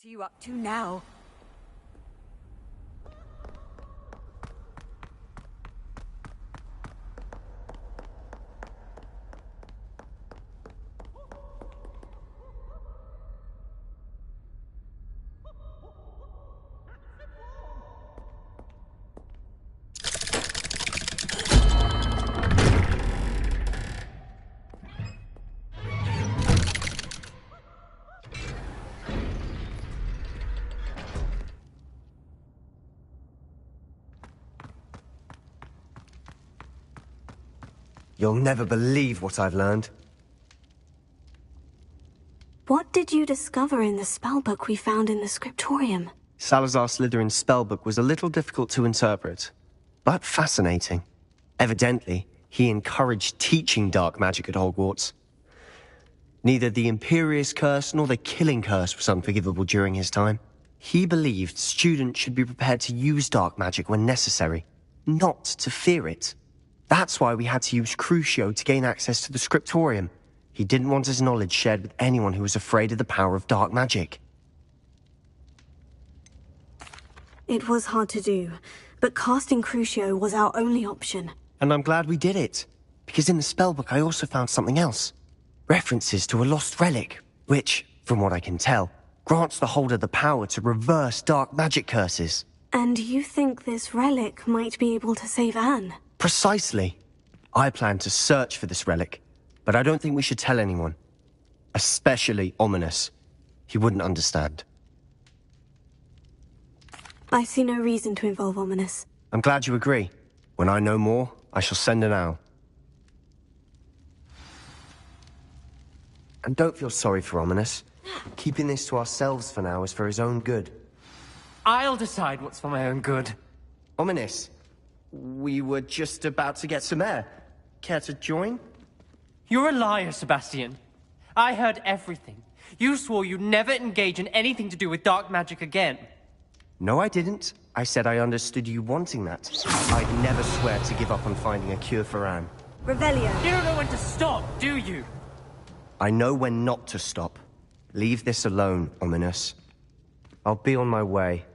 What are you up to now? You'll never believe what I've learned. What did you discover in the spellbook we found in the scriptorium? Salazar Slytherin's spellbook was a little difficult to interpret, but fascinating. Evidently, he encouraged teaching dark magic at Hogwarts. Neither the Imperious Curse nor the Killing Curse was unforgivable during his time. He believed students should be prepared to use dark magic when necessary, not to fear it. That's why we had to use Crucio to gain access to the scriptorium. He didn't want his knowledge shared with anyone who was afraid of the power of dark magic. It was hard to do, but casting Crucio was our only option. And I'm glad we did it, because in the spellbook I also found something else. References to a lost relic, which, from what I can tell, grants the holder the power to reverse dark magic curses. And you think this relic might be able to save Anne? Precisely. I plan to search for this relic, but I don't think we should tell anyone. Especially Ominous. He wouldn't understand. I see no reason to involve Ominous. I'm glad you agree. When I know more, I shall send an owl. And don't feel sorry for Ominous. Keeping this to ourselves for now is for his own good. I'll decide what's for my own good. Ominous, we were just about to get some air. Care to join? You're a liar, Sebastian. I heard everything. You swore you'd never engage in anything to do with dark magic again. No, I didn't. I said I understood you wanting that. I'd never swear to give up on finding a cure for Anne. Revelio. You don't know when to stop, do you? I know when not to stop. Leave this alone, Ominous. I'll be on my way.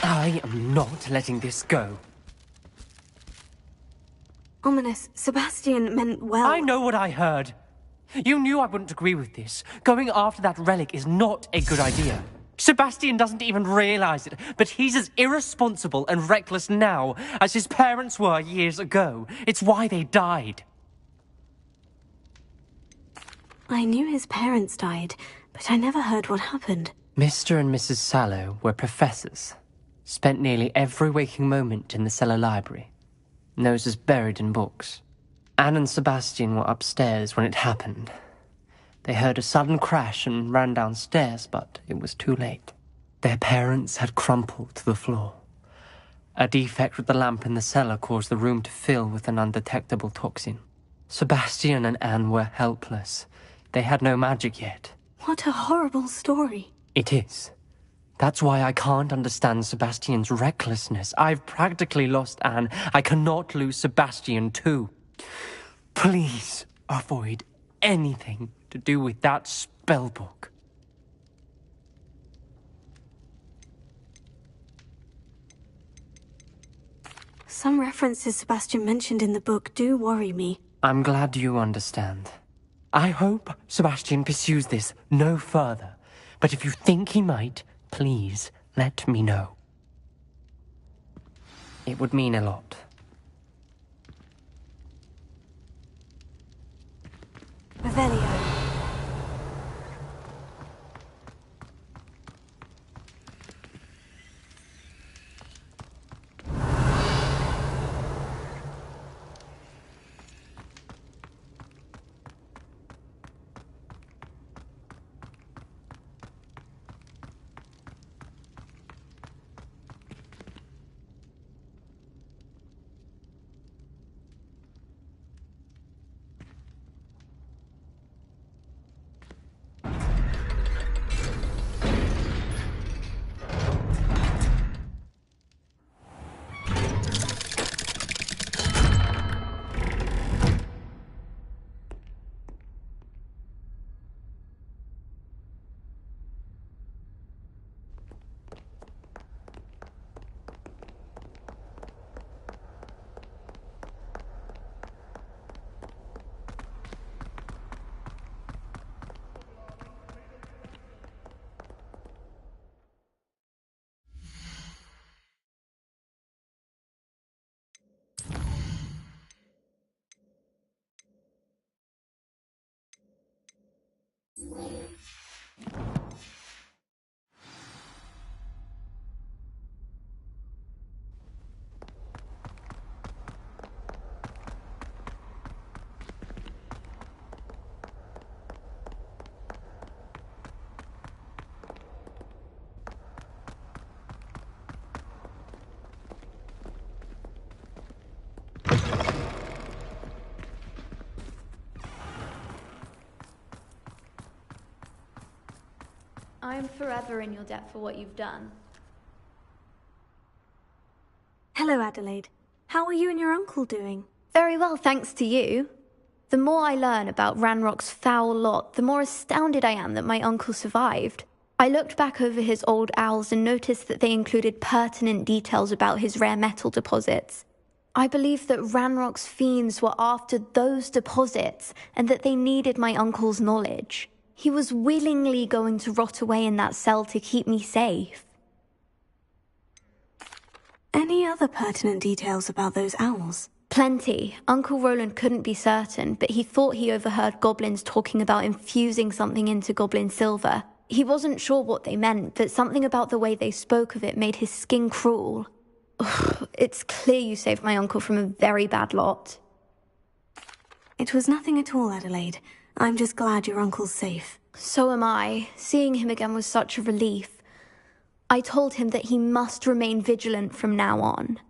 I am not letting this go. Ominous, Sebastian meant well. I know what I heard. You knew I wouldn't agree with this. Going after that relic is not a good idea. Sebastian doesn't even realize it, but he's as irresponsible and reckless now as his parents were years ago. It's why they died. I knew his parents died, but I never heard what happened. Mr. and Mrs. Sallow were professors. Spent nearly every waking moment in the cellar library. Noses buried in books. Anne and Sebastian were upstairs when it happened. They heard a sudden crash and ran downstairs, but it was too late. Their parents had crumpled to the floor. A defect with the lamp in the cellar caused the room to fill with an undetectable toxin. Sebastian and Anne were helpless. They had no magic yet. What a horrible story. It is. That's why I can't understand Sebastian's recklessness. I've practically lost Anne. I cannot lose Sebastian too. Please avoid anything to do with that spellbook. Some references Sebastian mentioned in the book do worry me. I'm glad you understand. I hope Sebastian pursues this no further, but if you think he might, please let me know. It would mean a lot. Revelio. I am forever in your debt for what you've done. Hello, Adelaide. How are you and your uncle doing? Very well, thanks to you. The more I learn about Ranrock's foul lot, the more astounded I am that my uncle survived. I looked back over his old owls and noticed that they included pertinent details about his rare metal deposits. I believe that Ranrock's fiends were after those deposits and that they needed my uncle's knowledge. He was willingly going to rot away in that cell to keep me safe. Any other pertinent details about those owls? Plenty. Uncle Roland couldn't be certain, but he thought he overheard goblins talking about infusing something into goblin silver. He wasn't sure what they meant, but something about the way they spoke of it made his skin crawl. Ugh, it's clear you saved my uncle from a very bad lot. It was nothing at all, Adelaide. I'm just glad your uncle's safe. So am I. Seeing him again was such a relief. I told him that he must remain vigilant from now on.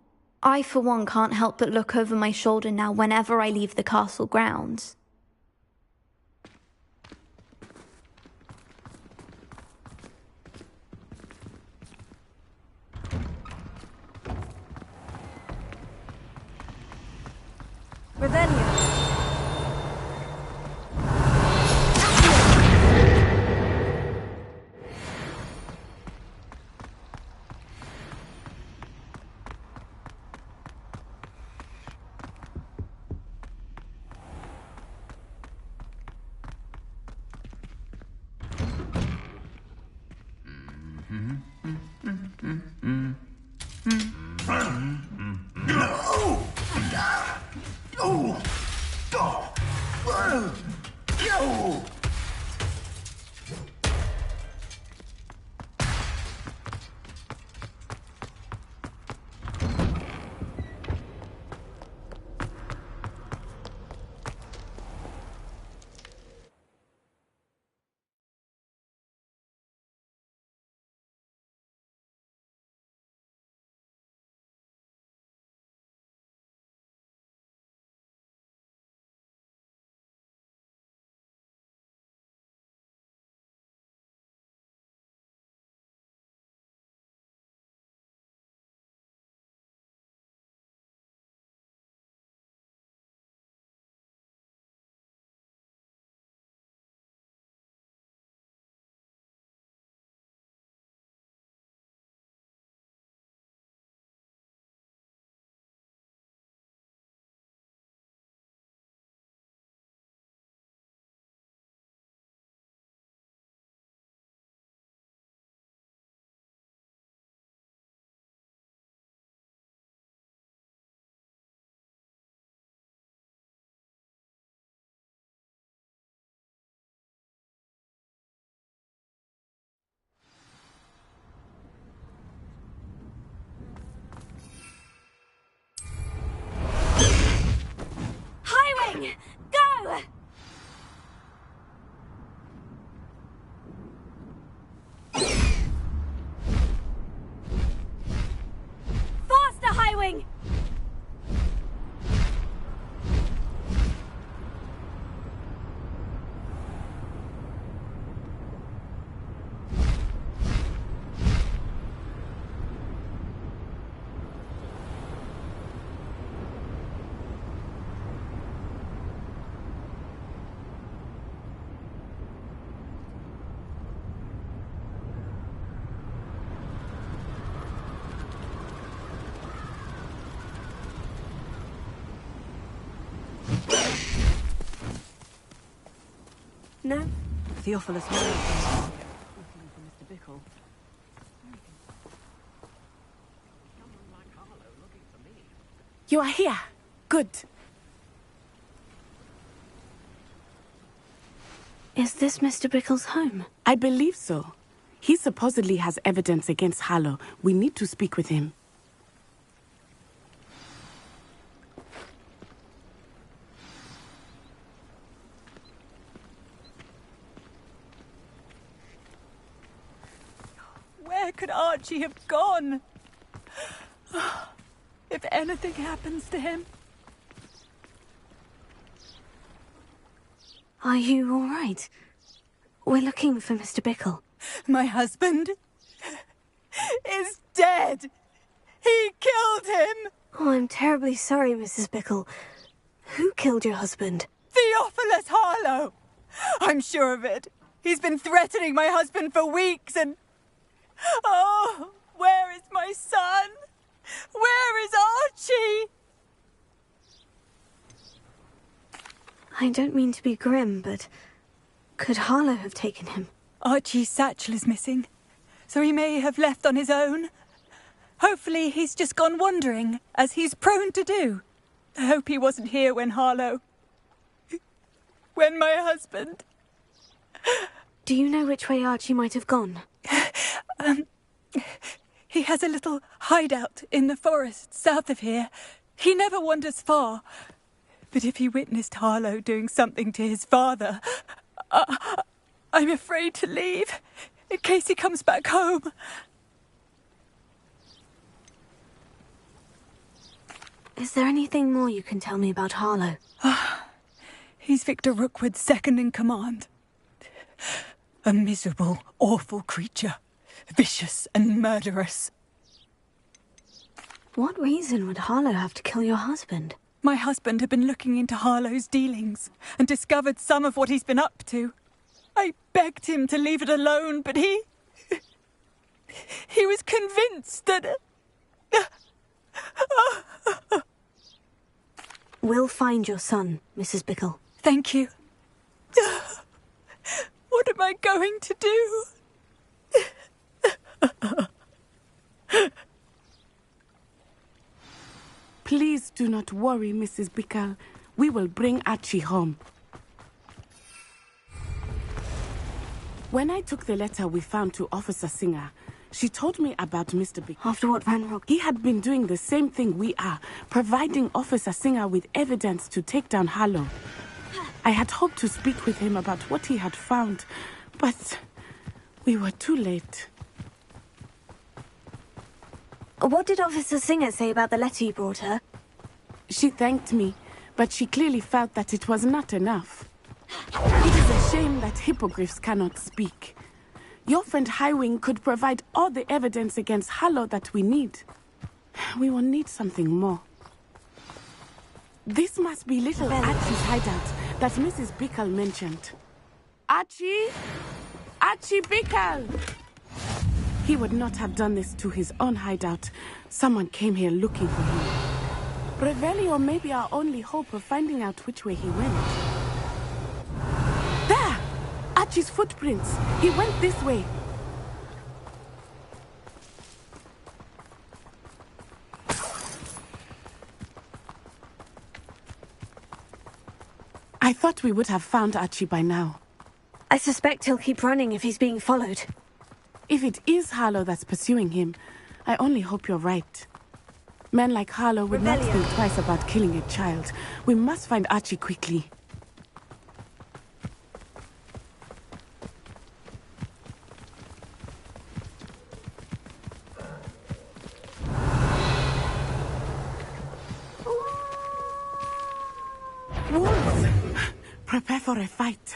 I, for one, can't help but look over my shoulder now whenever I leave the castle grounds. Revelio. No? Theophilus Mary looking for Mr. Bickle. You are here. Good. Is this Mr. Bickle's home? I believe so. He supposedly has evidence against Harlow. We need to speak with him. Where could Archie have gone? If anything happens to him. Are you all right? We're looking for Mr. Bickle. My husband is dead. He killed him. Oh, I'm terribly sorry, Mrs. Bickle. Who killed your husband? Theophilus Harlow. I'm sure of it. He's been threatening my husband for weeks and... Oh, where is my son? Where is Archie? I don't mean to be grim, but could Harlow have taken him? Archie's satchel is missing, so he may have left on his own. Hopefully he's just gone wandering, as he's prone to do. I hope he wasn't here when Harlow... when my husband... Do you know which way Archie might have gone? He has a little hideout in the forest south of here. He never wanders far. But if he witnessed Harlow doing something to his father, I'm afraid to leave, in case he comes back home. Is there anything more you can tell me about Harlow? He's Victor Rookwood's second in command. A miserable, awful creature. Vicious and murderous. What reason would Harlow have to kill your husband? My husband had been looking into Harlow's dealings and discovered some of what he's been up to. I begged him to leave it alone, but he was convinced that... We'll find your son, Mrs. Bickle. Thank you. What am I going to do? Please do not worry, Mrs. Bickle. We will bring Archie home. When I took the letter we found to Officer Singer, she told me about Mr. Bickle. After what Ranrock... He had been doing the same thing we are, providing Officer Singer with evidence to take down Harlow. I had hoped to speak with him about what he had found, but we were too late. What did Officer Singer say about the letter you brought her? She thanked me, but she clearly felt that it was not enough. It is a shame that hippogriffs cannot speak. Your friend Highwing could provide all the evidence against Harlow that we need. We will need something more. This must be little Archie's hideout that Mrs. Bickle mentioned. Archie? Archie Bickle! He would not have done this to his own hideout. Someone came here looking for him. Revelio may be our only hope of finding out which way he went. There! Archie's footprints. He went this way. I thought we would have found Archie by now. I suspect he'll keep running if he's being followed. If it is Harlow that's pursuing him, I only hope you're right. Men like Harlow would not think twice about killing a child. We must find Archie quickly. Wolves! Prepare for a fight.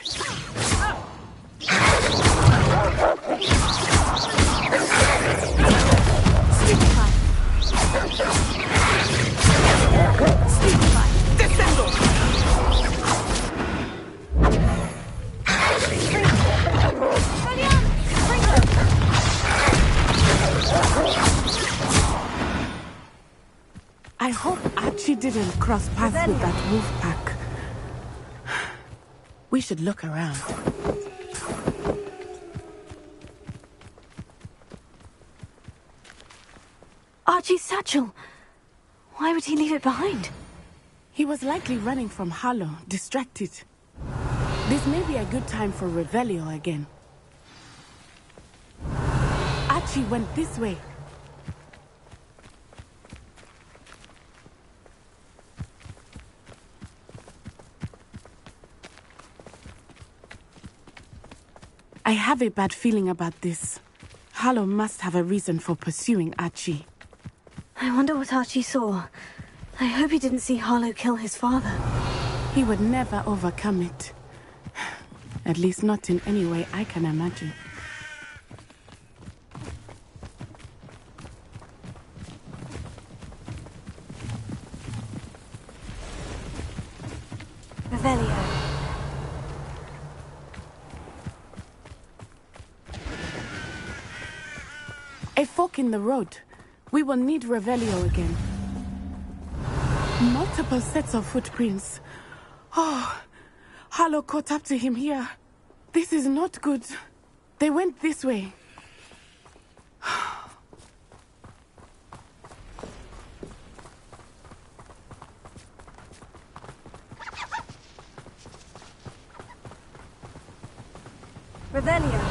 I hope Archie didn't cross paths with that wolf pack. We should look around. Archie's satchel. Why would he leave it behind? He was likely running from Harlow, distracted. This may be a good time for Revelio again. Archie went this way. I have a bad feeling about this. Harlow must have a reason for pursuing Archie. I wonder what Archie saw. I hope he didn't see Harlow kill his father. He would never overcome it. At least not in any way I can imagine. Revelio. A fork in the road. We will need Revelio again. Multiple sets of footprints. Oh, Harlow caught up to him here. This is not good. They went this way. Revelio.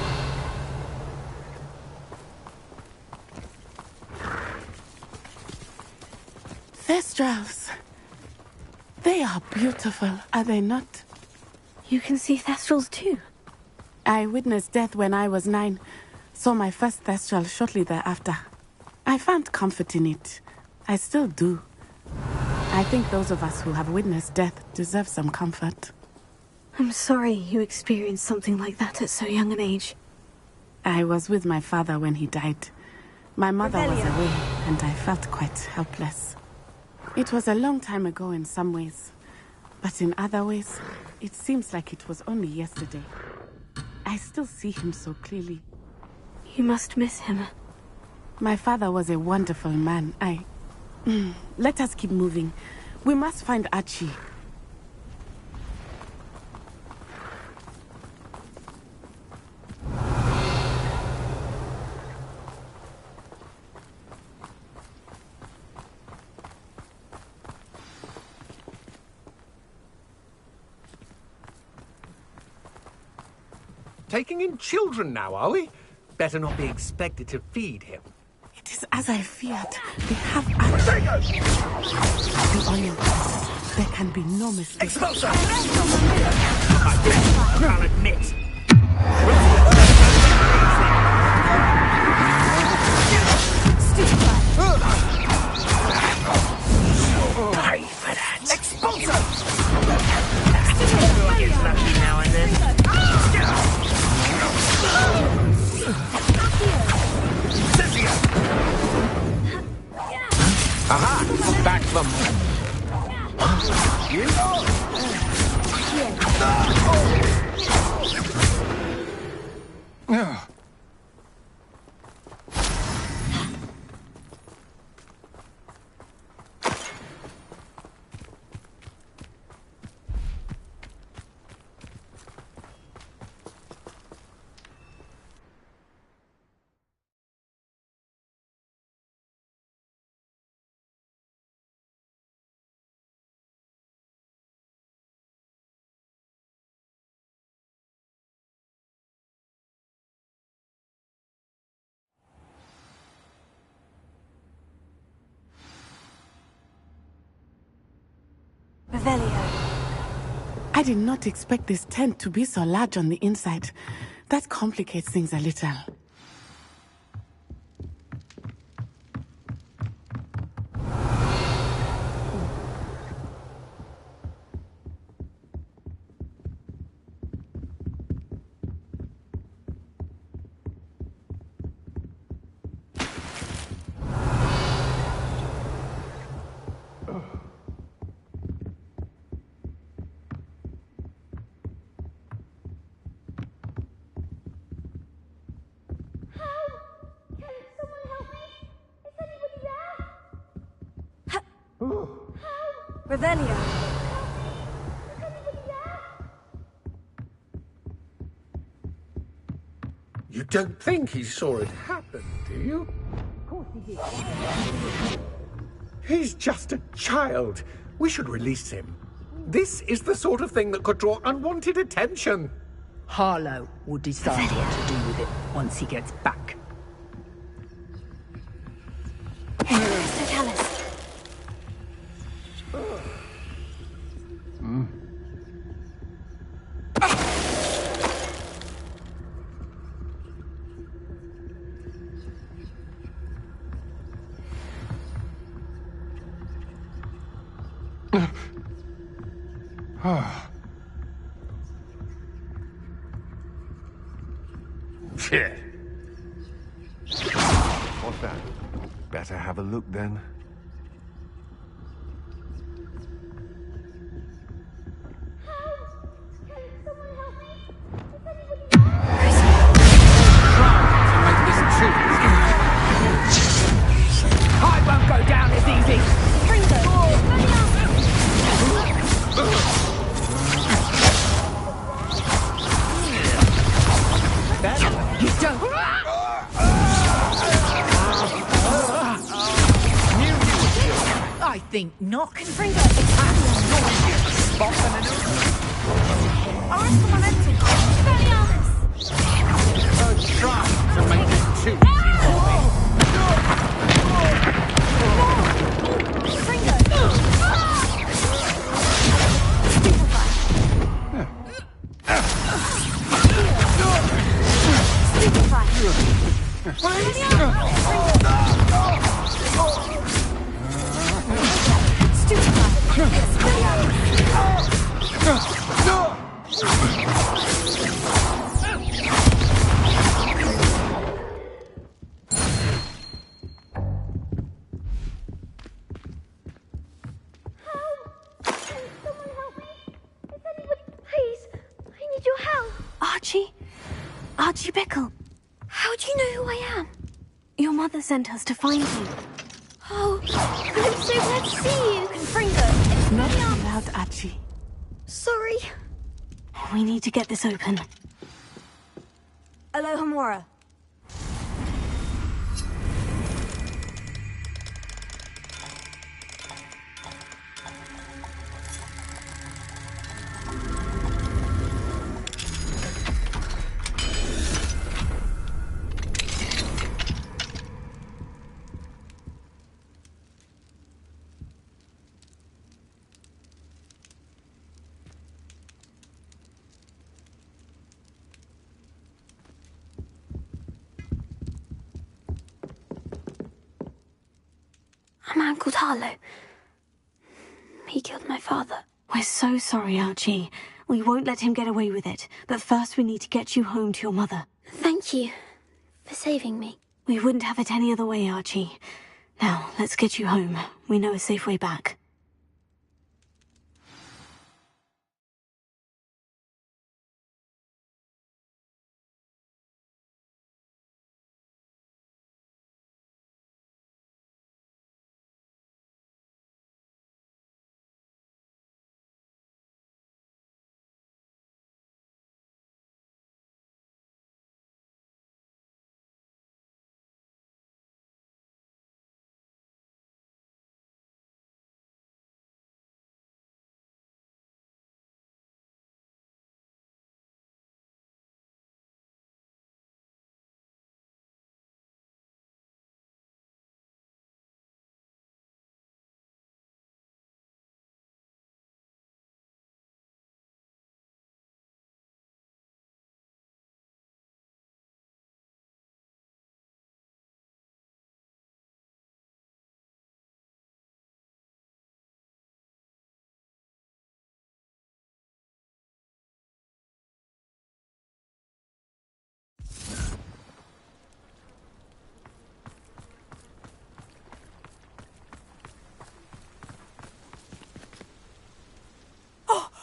Thestrals. They are beautiful, are they not? You can see Thestrals too. I witnessed death when I was 9. Saw my first Thestral shortly thereafter. I found comfort in it. I still do. I think those of us who have witnessed death deserve some comfort. I'm sorry you experienced something like that at so young an age. I was with my father when he died. My mother was Revelio. away, and I felt quite helpless. It was a long time ago in some ways, but in other ways, it seems like it was only yesterday. I still see him so clearly. You must miss him. My father was a wonderful man. Let us keep moving. We must find Archie. Taking in children now, are we? Better not be expected to feed him. It is as I feared. They have Archie. The onion. There can be no mistake. Exposure! I'll admit. Pay for that. Exposure! Everyone gets lucky now and then. Aha! Back them. You know. Yeah. Revelio. I did not expect this tent to be so large on the inside. That complicates things a little. Revelio. You don't think he saw it happen, do you? Of course he did. He's just a child. We should release him. This is the sort of thing that could draw unwanted attention. Harlow will decide what to do with it once he gets back. So tell us. Shit. What's that? Better have a look then. I won't go down as easy. You don't. I think not. Try to make this too easy for me. Archie Bickle. How do you know who I am? Your mother sent us to find you. Oh, I'm so glad to see you, Confringo. Not too loud, Archie. Sorry. We need to get this open. Alohomora. A man called Harlow. He killed my father. We're so sorry, Archie. We won't let him get away with it. But first we need to get you home to your mother. Thank you for saving me. We wouldn't have it any other way, Archie. Now, let's get you home. We know a safe way back.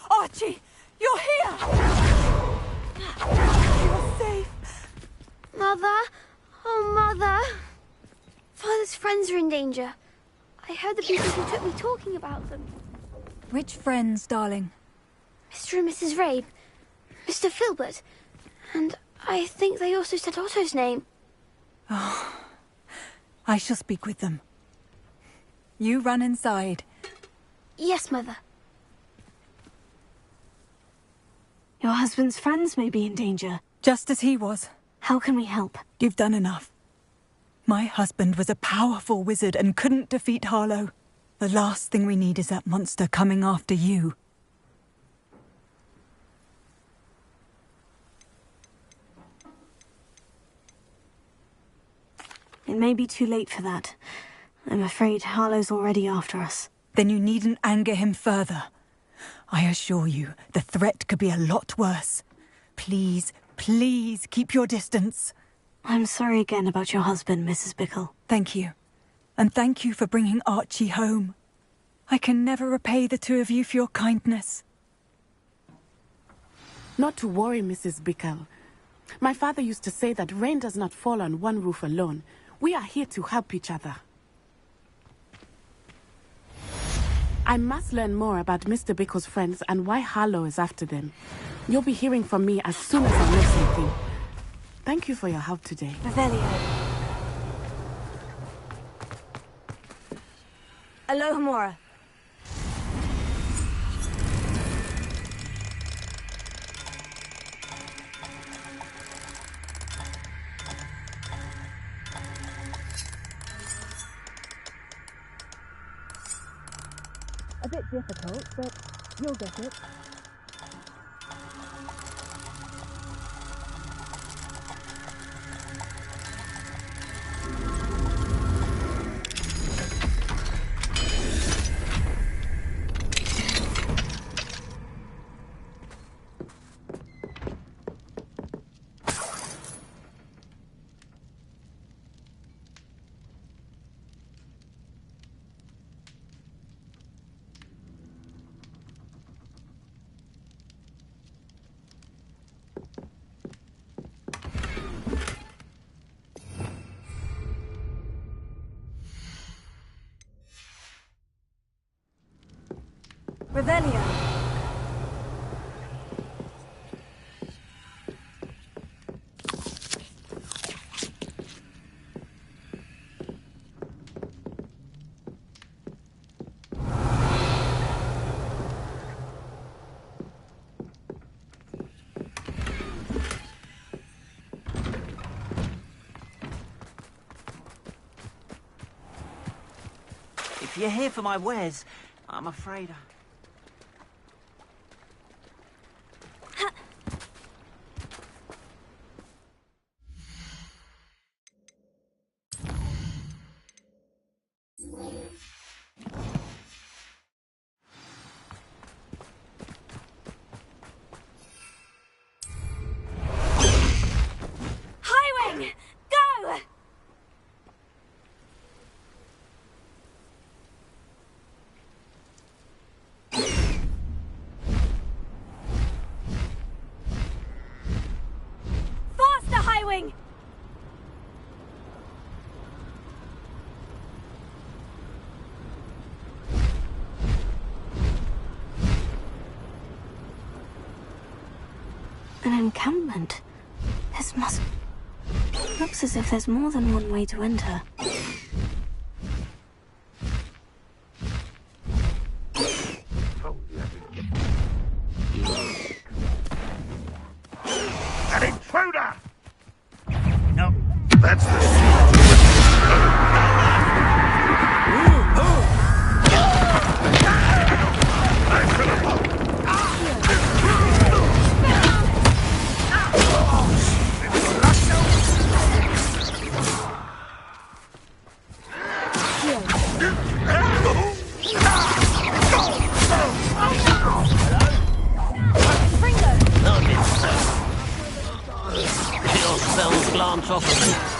Archie, you're here! You're safe. Mother? Oh, Mother. Father's friends are in danger. I heard the people who took me talking about them. Which friends, darling? Mr. and Mrs. Rabe, Mr. Filbert, and I think they also said Otto's name. Oh, I shall speak with them. You run inside. Yes, Mother. Your husband's friends may be in danger. Just as he was. How can we help? You've done enough. My husband was a powerful wizard and couldn't defeat Harlow. The last thing we need is that monster coming after you. It may be too late for that. I'm afraid Harlow's already after us. Then you needn't anger him further. I assure you, the threat could be a lot worse. Please, please keep your distance. I'm sorry again about your husband, Mrs. Bickle. Thank you. And thank you for bringing Archie home. I can never repay the two of you for your kindness. Not to worry, Mrs. Bickle. My father used to say that rain does not fall on one roof alone. We are here to help each other. I must learn more about Mr. Bickle's friends and why Harlow is after them. You'll be hearing from me as soon as I know something. Thank you for your help today. Revelio. Alohomora. A bit difficult, but you'll get it. Revelio. If you're here for my wares, I'm afraid Highwing! Go! Faster, Highwing! An encampment. This must... Looks as if there's more than one way to enter. An intruder! No, that's the your spells glance off of me.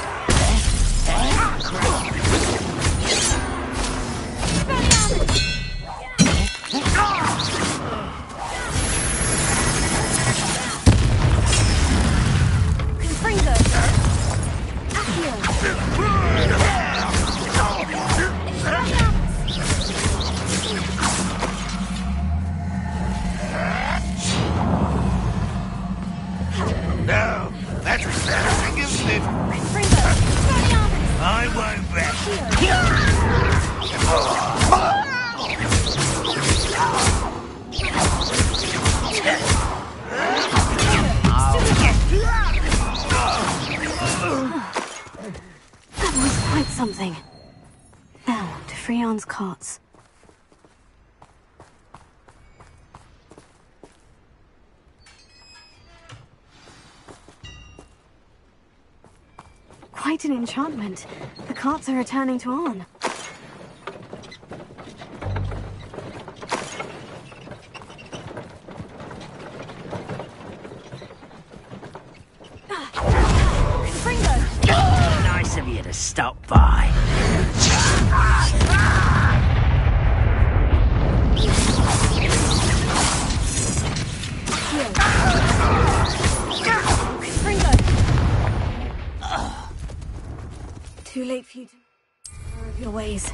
That's embarrassing, isn't it? I won't bet. That was quite something. Now, to Freon's carts. Quite an enchantment. The carts are returning to Arn. Nice of you to stop by. Too late for you to more of your ways.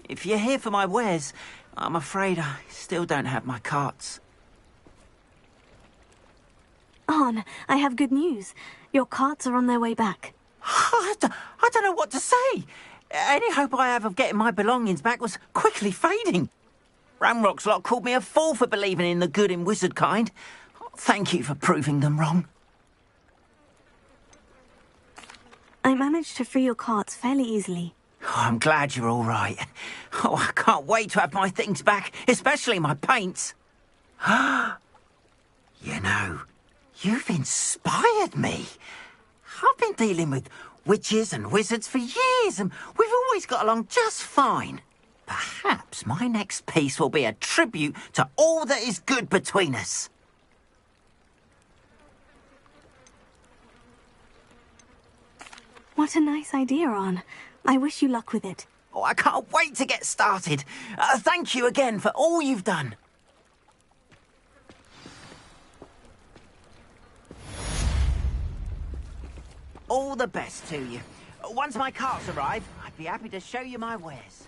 If you're here for my wares, I'm afraid I still don't have my carts. Arn, I have good news. Your carts are on their way back. I don't know what to say. Any hope I have of getting my belongings back was quickly fading. Ranrock's lot called me a fool for believing in the good in wizard kind. Thank you for proving them wrong. I managed to free your carts fairly easily. Oh, I'm glad you're all right. Oh, I can't wait to have my things back, especially my paints. You know, you've inspired me. I've been dealing with witches and wizards for years, and we've always got along just fine. Perhaps my next piece will be a tribute to all that is good between us. What a nice idea, Arn. I wish you luck with it. Oh, I can't wait to get started. Thank you again for all you've done. All the best to you. Once my carts arrive, I'd be happy to show you my wares.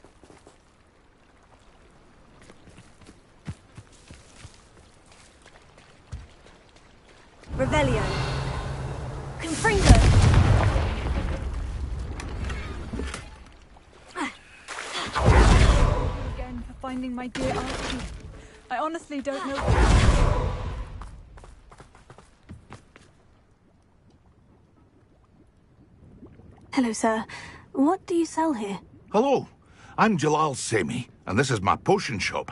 Revelio. Confringo. Again for finding my dear Archie. I honestly don't know. Hello, sir. What do you sell here? Hello, I'm Jalal Semi, and this is my potion shop.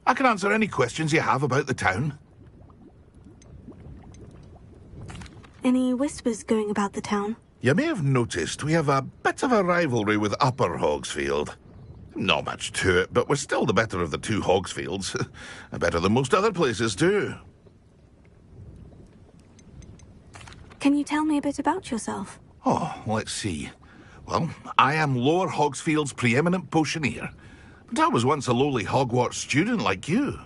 I can answer any questions you have about the town. Any whispers going about the town? You may have noticed we have a bit of a rivalry with Upper Hogsfield. Not much to it, but we're still the better of the two Hogsfields. Better than most other places, too. Can you tell me a bit about yourself? Oh, let's see. Well, I am Lower Hogsfield's preeminent potioneer. But I was once a lowly Hogwarts student like you.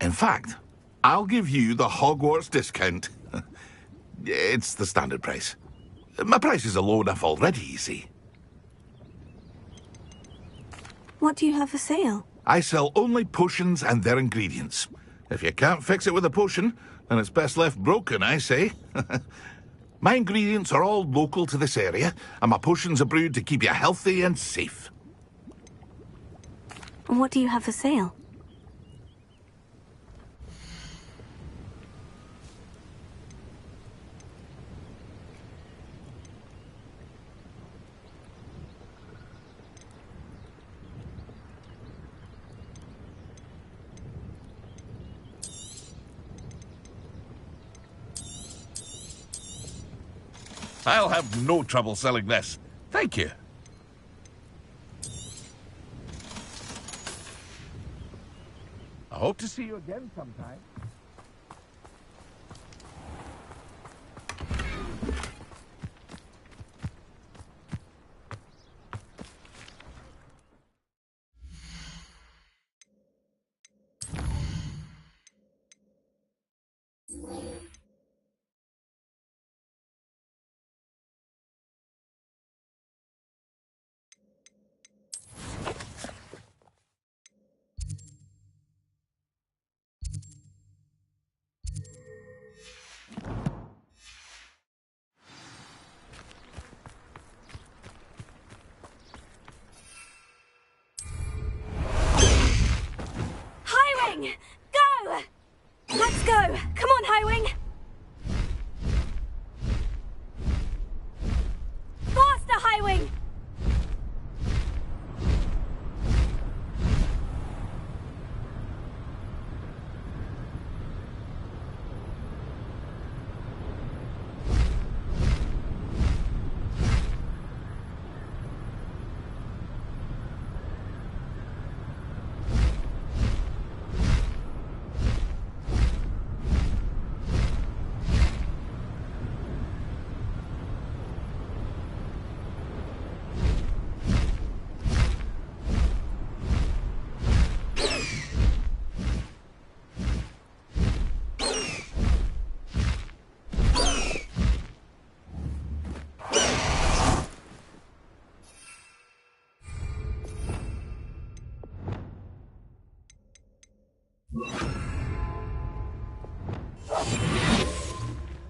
In fact, I'll give you the Hogwarts discount. It's the standard price. My prices are low enough already, you see. What do you have for sale? I sell only potions and their ingredients. If you can't fix it with a potion, then it's best left broken, I say. My ingredients are all local to this area, and my potions are brewed to keep you healthy and safe. What do you have for sale? I'll have no trouble selling this. Thank you. I hope to see you again sometime.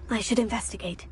I should investigate.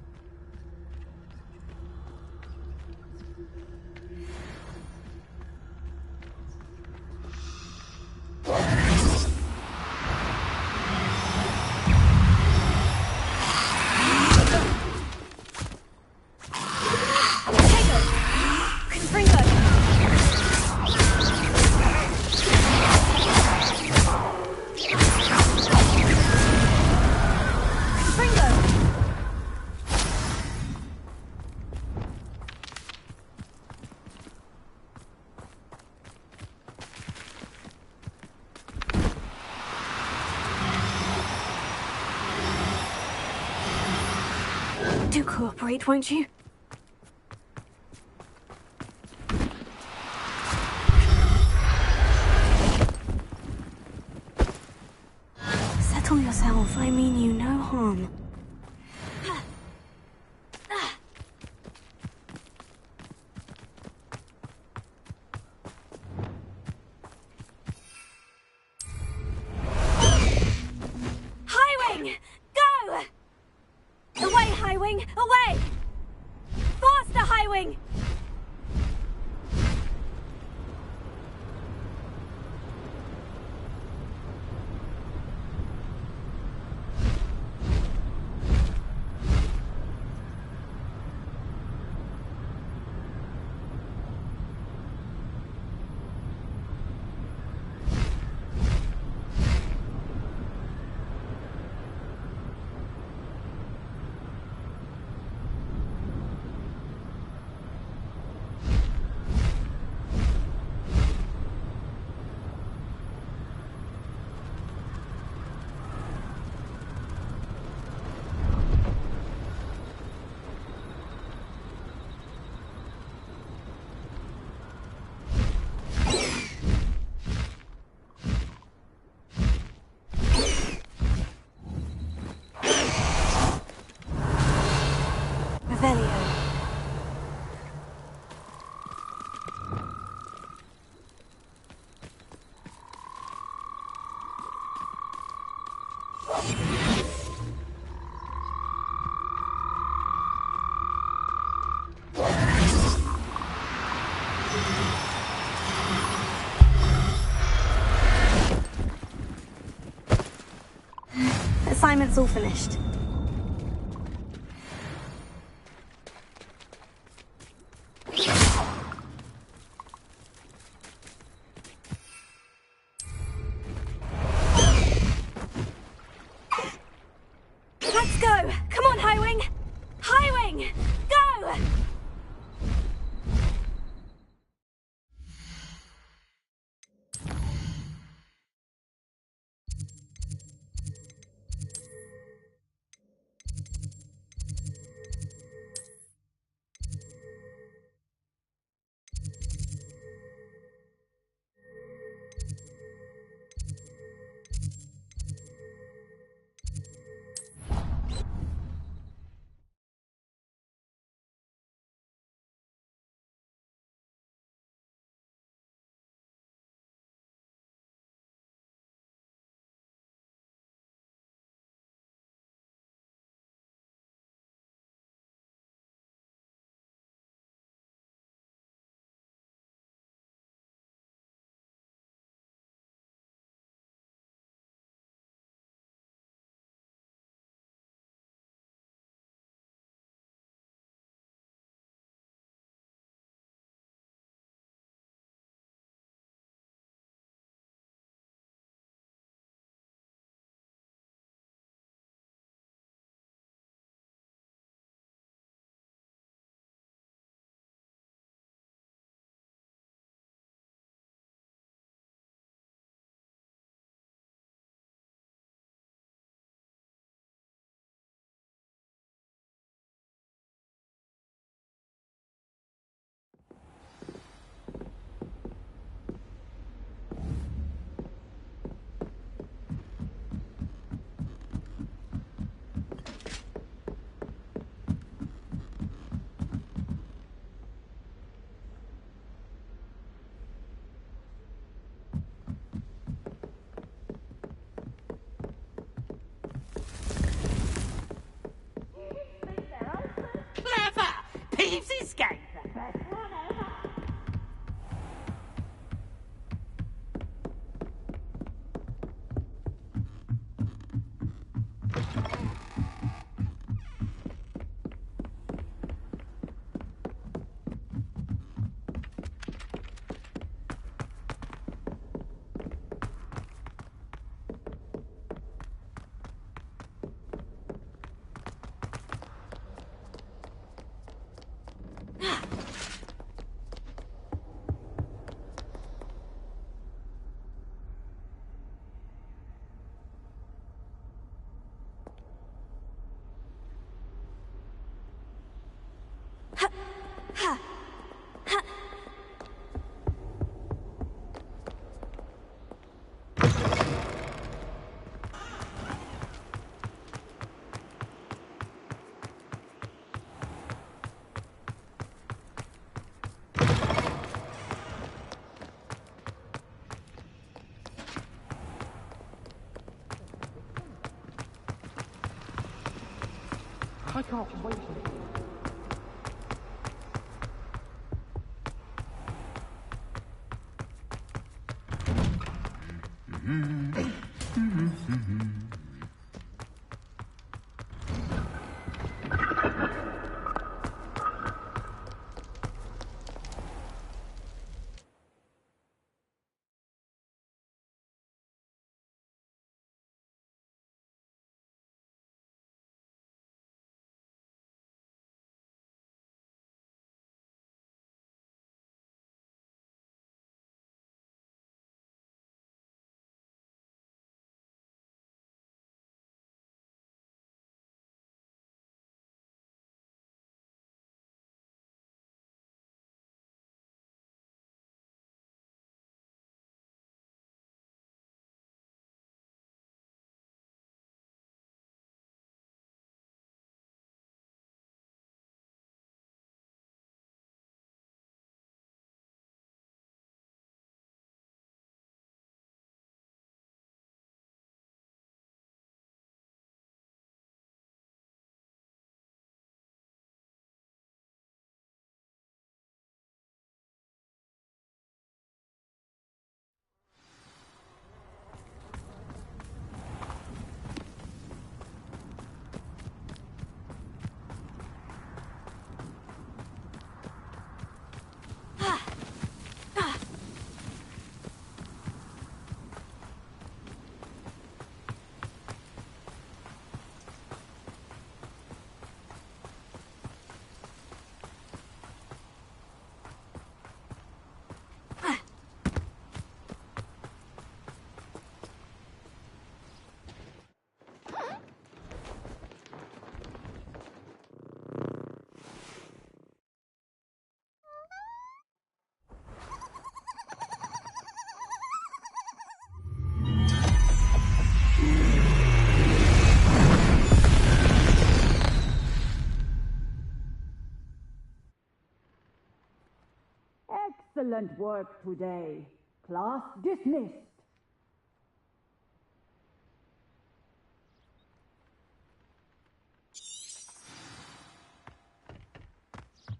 Do cooperate, won't you? Settle yourself. I mean you no harm. Highwing! Go! Away, Highwing! Away! Faster, Highwing! Assignment's all finished. Let's go! Come on, Highwing! Highwing! Go! I can't wait. Excellent work today. Class dismissed.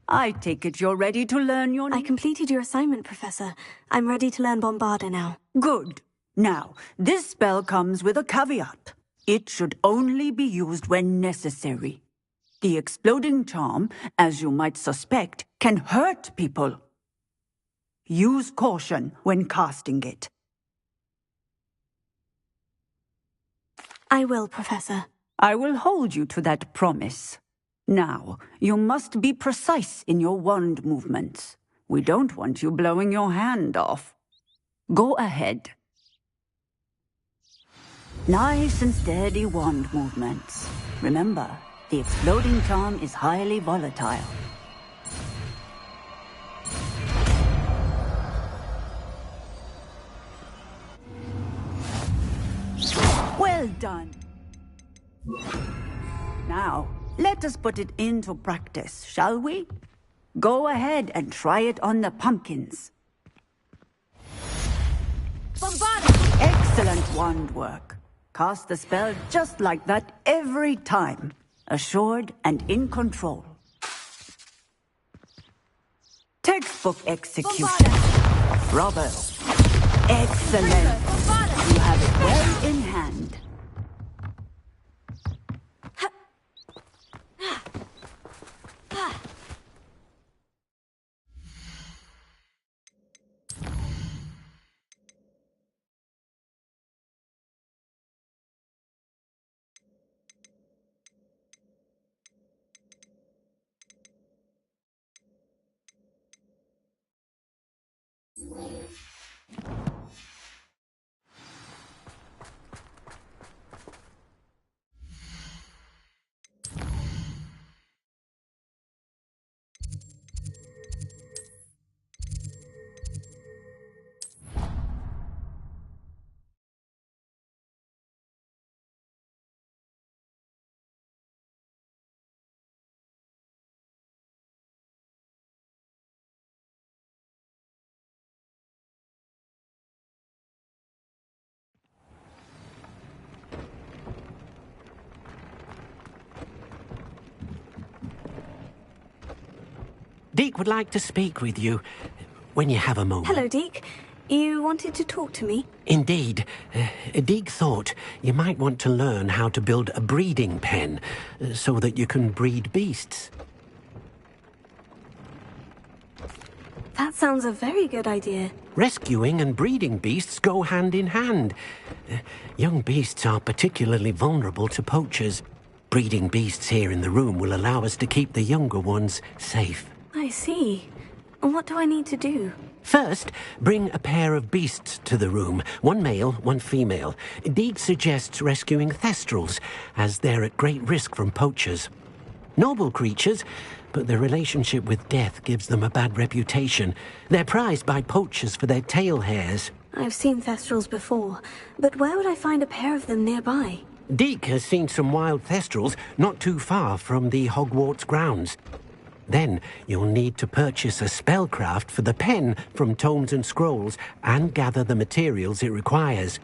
I take it you're ready to learn your... I completed your assignment, Professor. I'm ready to learn Bombarda now. Good. Now, this spell comes with a caveat. It should only be used when necessary. The exploding charm, as you might suspect, can hurt people. Use caution when casting it. I will, Professor. I will hold you to that promise. Now, you must be precise in your wand movements. We don't want you blowing your hand off. Go ahead. Nice and steady wand movements. Remember, the exploding charm is highly volatile. Well done. Now, let us put it into practice, shall we? Go ahead and try it on the pumpkins. Bombarda! Excellent wand work. Cast the spell just like that every time. Assured and in control. Textbook execution. Bombarda! Bravo. Excellent. You have it well in hand. Deke would like to speak with you when you have a moment. Hello, Deke. You wanted to talk to me? Indeed. Deke thought you might want to learn how to build a breeding pen so that you can breed beasts. That sounds a very good idea. Rescuing and breeding beasts go hand in hand. Young beasts are particularly vulnerable to poachers. Breeding beasts here in the room will allow us to keep the younger ones safe. I see. And what do I need to do? First, bring a pair of beasts to the room. One male, one female. Deke suggests rescuing thestrals, as they're at great risk from poachers. Noble creatures, but their relationship with death gives them a bad reputation. They're prized by poachers for their tail hairs. I've seen thestrals before, but where would I find a pair of them nearby? Deke has seen some wild thestrals not too far from the Hogwarts grounds. Then you'll need to purchase a spellcraft for the pen from Tomes and Scrolls and gather the materials it requires.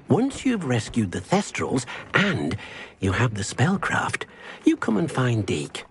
Once you've rescued the thestrals and you have the spellcraft, you come and find Deke.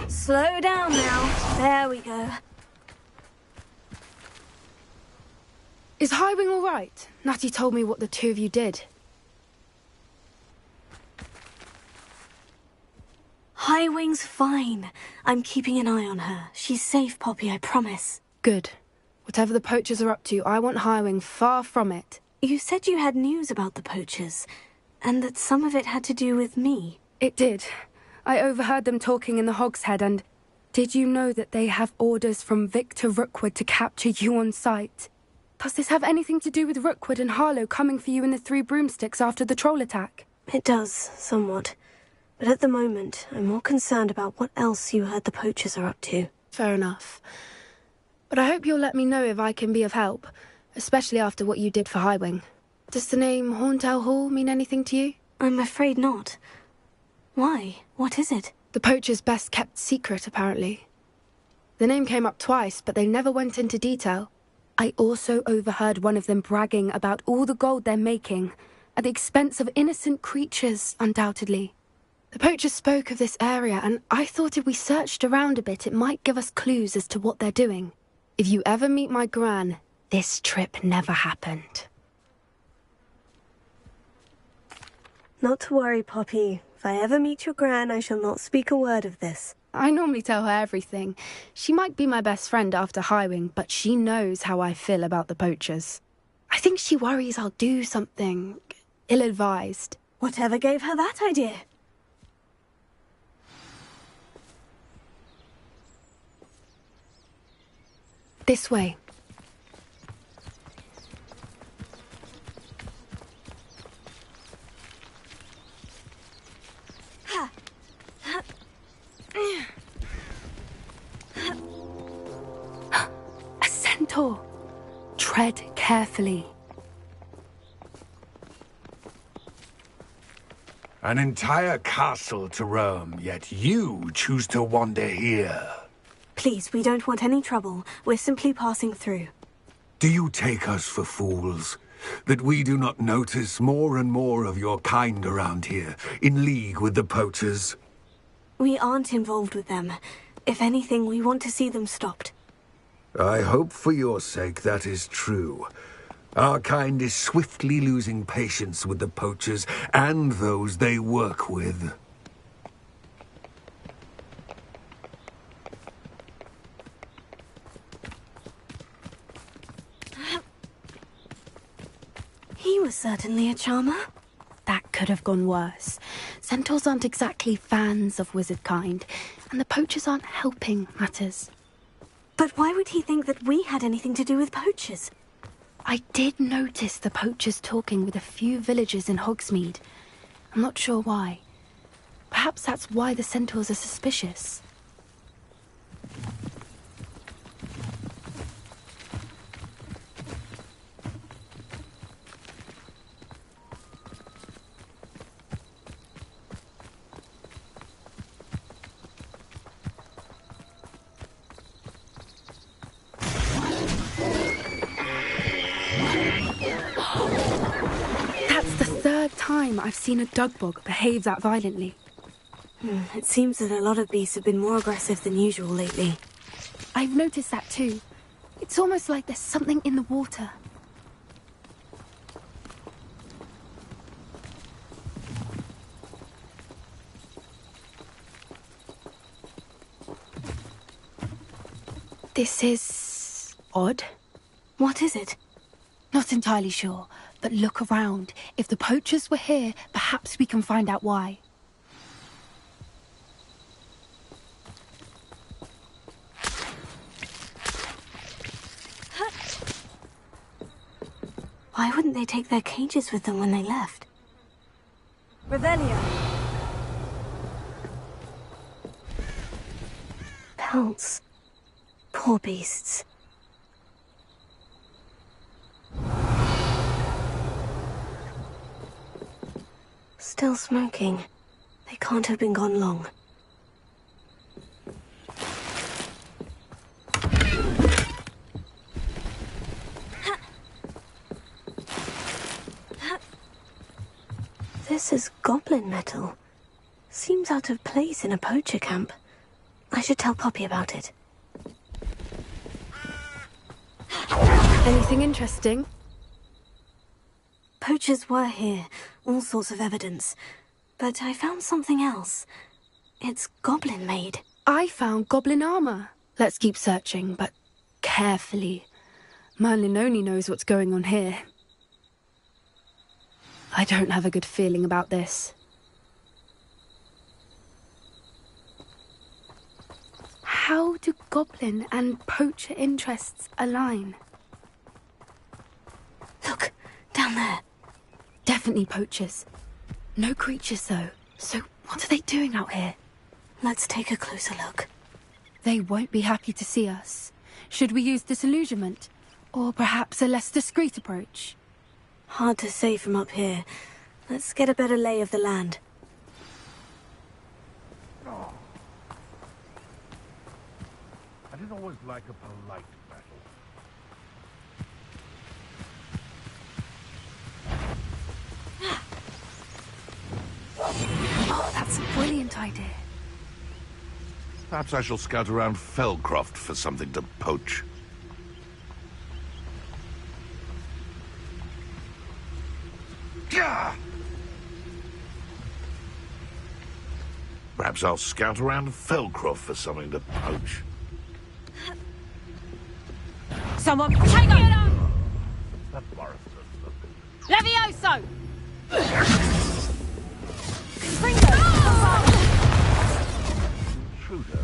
Slow down now. There we go. Is Highwing all right? Natty told me what the two of you did. Highwing's fine. I'm keeping an eye on her. She's safe, Poppy, I promise. Good. Whatever the poachers are up to, I want Highwing far from it. You said you had news about the poachers, and that some of it had to do with me. It did. I overheard them talking in the Hogshead, and did you know that they have orders from Victor Rookwood to capture you on sight? Does this have anything to do with Rookwood and Harlow coming for you in the Three Broomsticks after the troll attack? It does, somewhat. But at the moment, I'm more concerned about what else you heard the poachers are up to. Fair enough. But I hope you'll let me know if I can be of help, especially after what you did for Highwing. Does the name Horntail Hall mean anything to you? I'm afraid not. Why? What is it? The poacher's best kept secret, apparently. The name came up twice, but they never went into detail. I also overheard one of them bragging about all the gold they're making, at the expense of innocent creatures, undoubtedly. The poacher spoke of this area, and I thought if we searched around a bit, it might give us clues as to what they're doing. If you ever meet my gran, this trip never happened. Not to worry, Poppy. If I ever meet your gran, I shall not speak a word of this. I normally tell her everything. She might be my best friend after Highwing, but she knows how I feel about the poachers. I think she worries I'll do something ill-advised. Whatever gave her that idea? This way. A centaur. Tread carefully. An entire castle to roam, yet you choose to wander here. Please, we don't want any trouble. We're simply passing through. Do you take us for fools? That we do not notice more and more of your kind around here, in league with the poachers? We aren't involved with them. If anything, we want to see them stopped. I hope for your sake that is true. Our kind is swiftly losing patience with the poachers and those they work with. He was certainly a charmer. That could have gone worse. Centaurs aren't exactly fans of wizard kind, and the poachers aren't helping matters. But why would he think that we had anything to do with poachers? I did notice the poachers talking with a few villagers in Hogsmeade. I'm not sure why. Perhaps that's why the centaurs are suspicious. I've seen a dugbog behave that violently. It seems that a lot of beasts have been more aggressive than usual lately. I've noticed that too. It's almost like there's something in the water. This is odd. What is it? Not entirely sure, but look around. If the poachers were here, perhaps we can find out why. Why wouldn't they take their cages with them when they left? Revelio. Pelts. Poor beasts. Still smoking. They can't have been gone long. This is goblin metal. Seems out of place in a poacher camp. I should tell Poppy about it. Anything interesting? Poachers were here. All sorts of evidence. But I found something else. It's goblin-made. I found goblin armor. Let's keep searching, but carefully. Merlin only knows what's going on here. I don't have a good feeling about this. How do goblin and poacher interests align? Look, down there. Definitely poachers. No creatures, though. So what are they doing out here? Let's take a closer look. They won't be happy to see us. Should we use disillusionment? Or perhaps a less discreet approach? Hard to say from up here. Let's get a better lay of the land. I didn't always like a polite battle. Oh, that's a brilliant idea. Perhaps I shall scout around Felcroft for something to poach. Gah! Perhaps I'll scout around Felcroft for something to poach. Someone take it! That forest Levioso! intruder.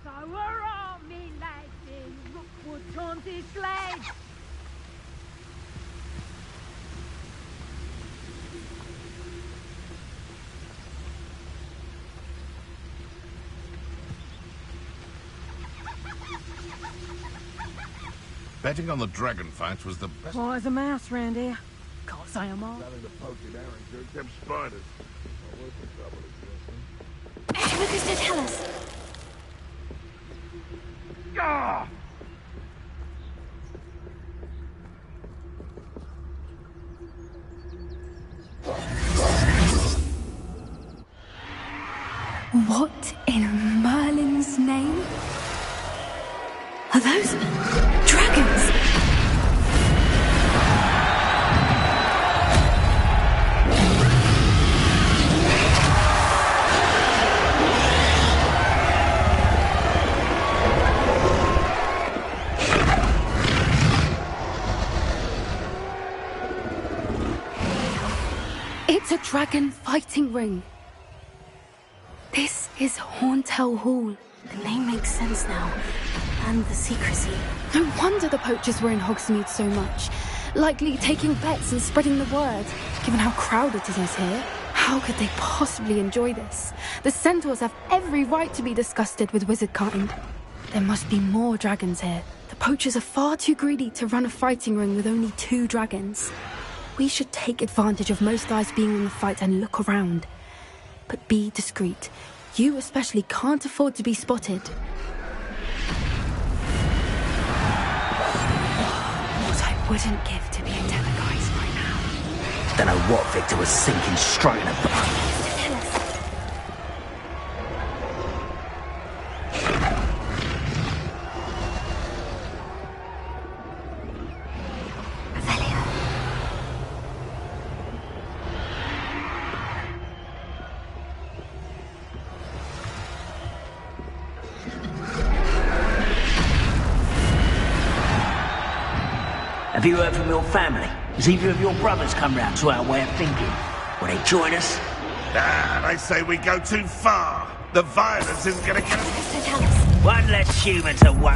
So we're all me lads in Rookwood Taunty Slade. Betting on the dragon fight was the best. Why is a mouse round here? Can't say I'm all. Nothing to poach in Arrington except spiders. Not worth the trouble, What does it tell us? Ah! What in Merlin's name? Are those dragons? It's a dragon fighting ring. This is Horntail Hall. The name makes sense now. And the secrecy. No wonder the poachers were in Hogsmeade so much. Likely taking bets and spreading the word. Given how crowded it is here, how could they possibly enjoy this? The centaurs have every right to be disgusted with wizard kind. There must be more dragons here. The poachers are far too greedy to run a fighting ring with only 2 dragons. We should take advantage of most eyes being in the fight and look around. But be discreet. You especially can't afford to be spotted. What I wouldn't give to be a teleguise right now. Don't know what Victor was thinking, striking a Have you heard from your family? Has either of your brothers come round to our way of thinking? Will they join us? Ah, they say we go too far. The violence isn't gonna get us. One less human to worry.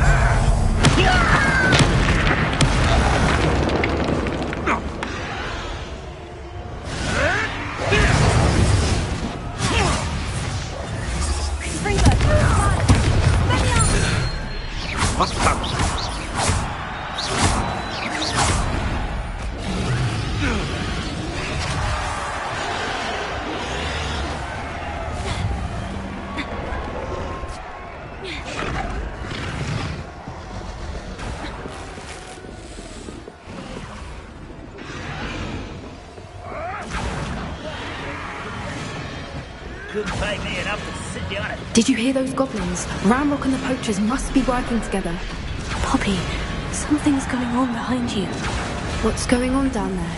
couldn't pay me enough to sit down and... Did you hear those goblins? Ranrock and the poachers must be working together. Poppy, something's going on behind you. What's going on down there?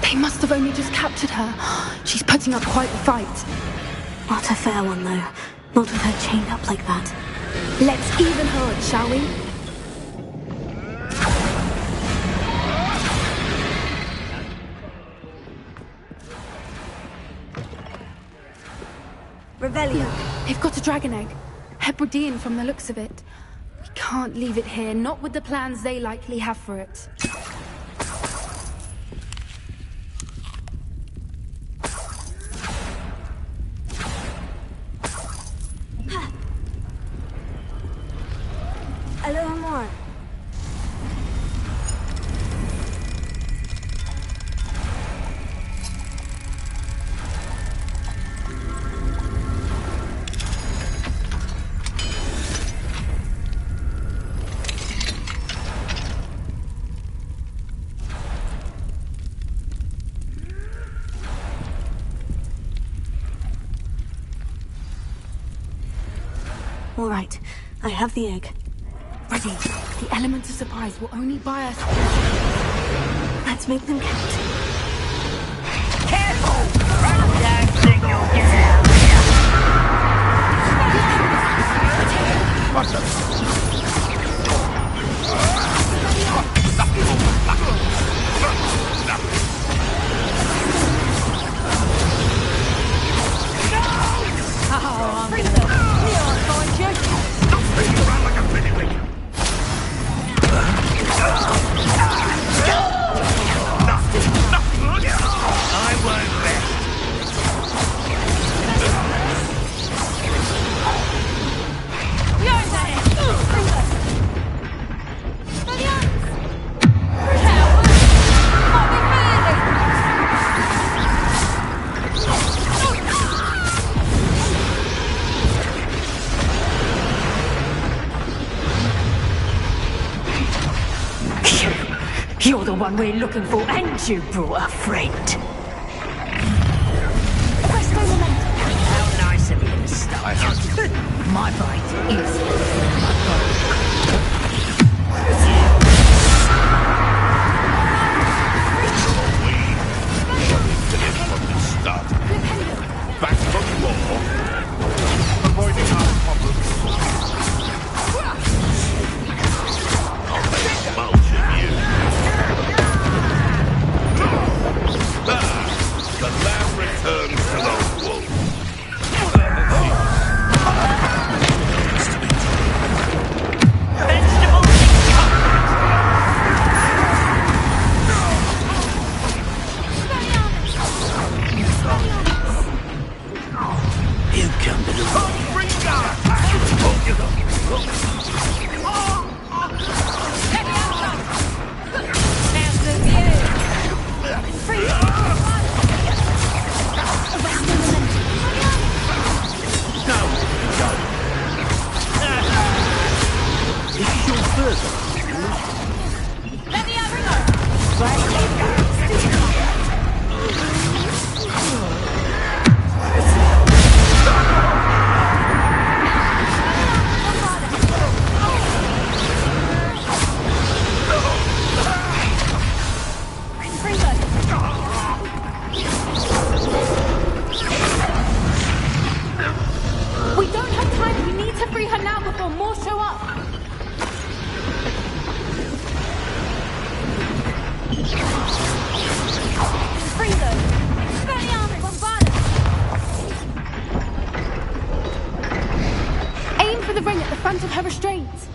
They must have only just captured her. She's putting up quite the fight. Not a fair one, though. Not with her chained up like that. Let's even her up, shall we? Revelio. They've got a dragon egg. Hebridean from the looks of it. We can't leave it here, not with the plans they likely have for it. Hello, amor. All right, I have the egg. Ready. The element of surprise will only buy us... Let's make them count. Careful! Don't think you'll get out here. What's up? You're the one we're looking for, and you brought a friend. How nice of you to stop. I heard you. My bite is my bite. From the start. Back from law. Avoiding our problems. I'll make a mulch of you. The lamb returns to the wolf. Vegetables and You come to the We don't have time. We need to free her now before more show up. Free them. Aim for the ring at the front of her restraints.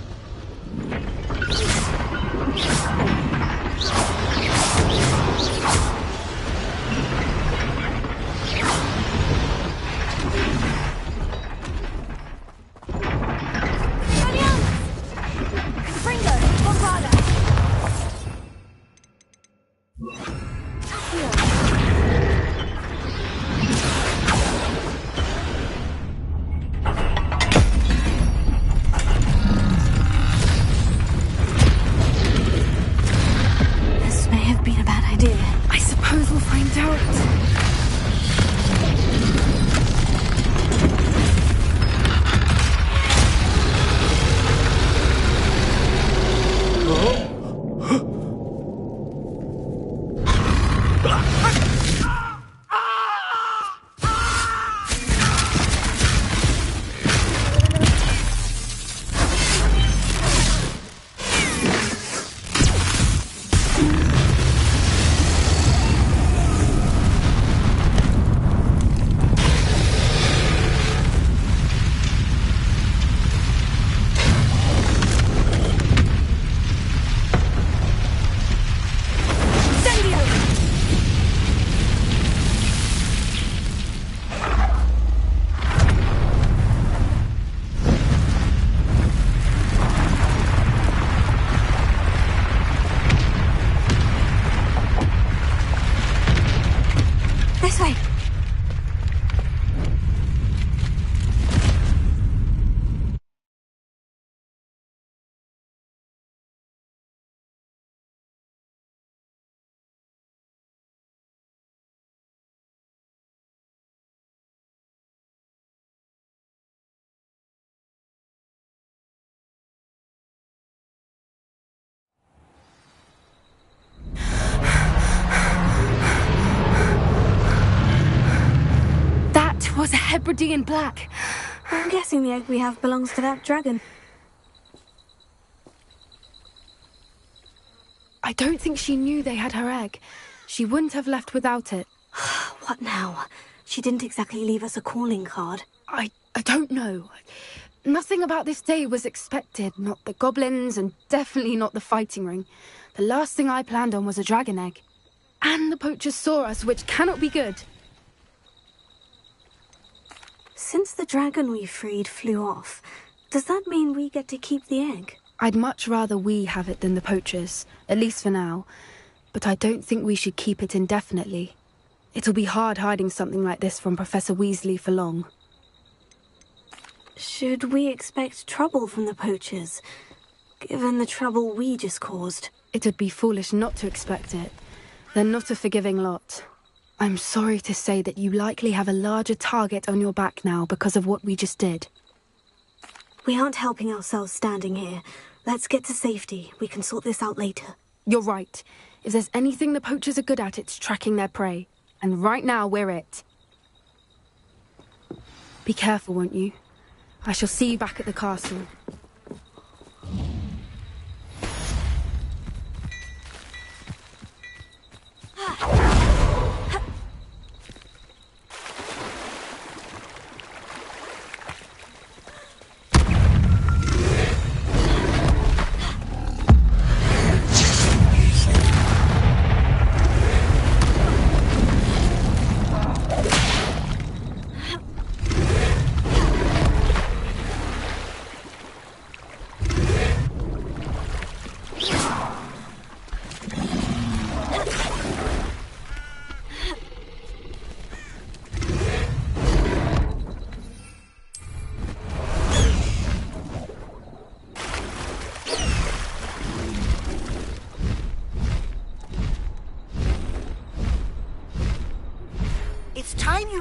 Hebridean black. I'm guessing the egg we have belongs to that dragon. I don't think she knew they had her egg. She wouldn't have left without it. What now? She didn't exactly leave us a calling card. I don't know. Nothing about this day was expected. Not the goblins, and definitely not the fighting ring. The last thing I planned on was a dragon egg. And the poachers saw us, which cannot be good. Since the dragon we freed flew off, does that mean we get to keep the egg? I'd much rather we have it than the poachers, at least for now. But I don't think we should keep it indefinitely. It'll be hard hiding something like this from Professor Weasley for long. Should we expect trouble from the poachers, given the trouble we just caused? It would be foolish not to expect it. They're not a forgiving lot. I'm sorry to say that you likely have a larger target on your back now because of what we just did. We aren't helping ourselves standing here. Let's get to safety. We can sort this out later. You're right. If there's anything the poachers are good at, it's tracking their prey. And right now, we're it. Be careful, won't you? I shall see you back at the castle.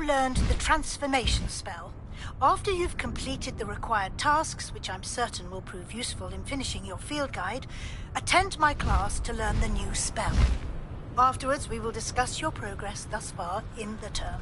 Learned the transformation spell. After you've completed the required tasks, which I'm certain will prove useful in finishing your field guide, attend my class to learn the new spell. Afterwards, we will discuss your progress thus far in the term.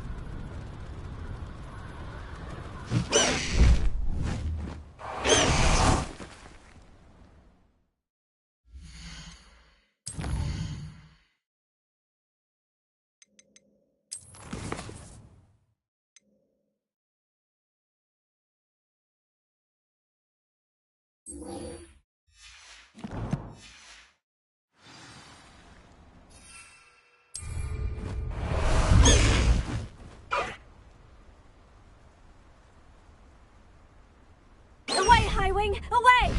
Away, Highwing! Away!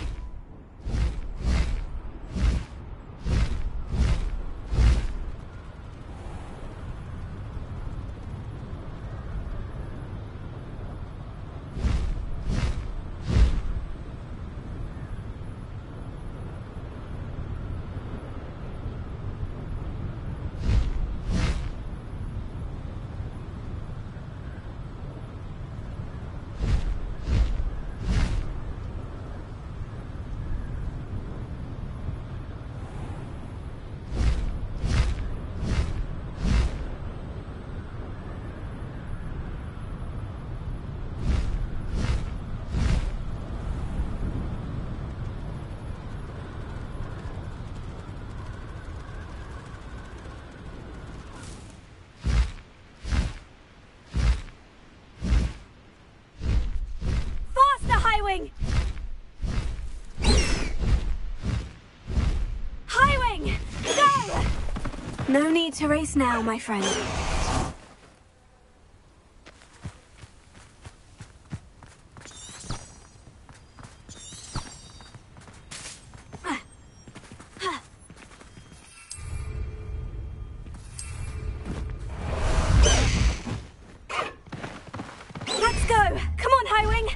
Highwing! Highwing! Go! No need to race now, my friend. Let's go! Come on, Highwing!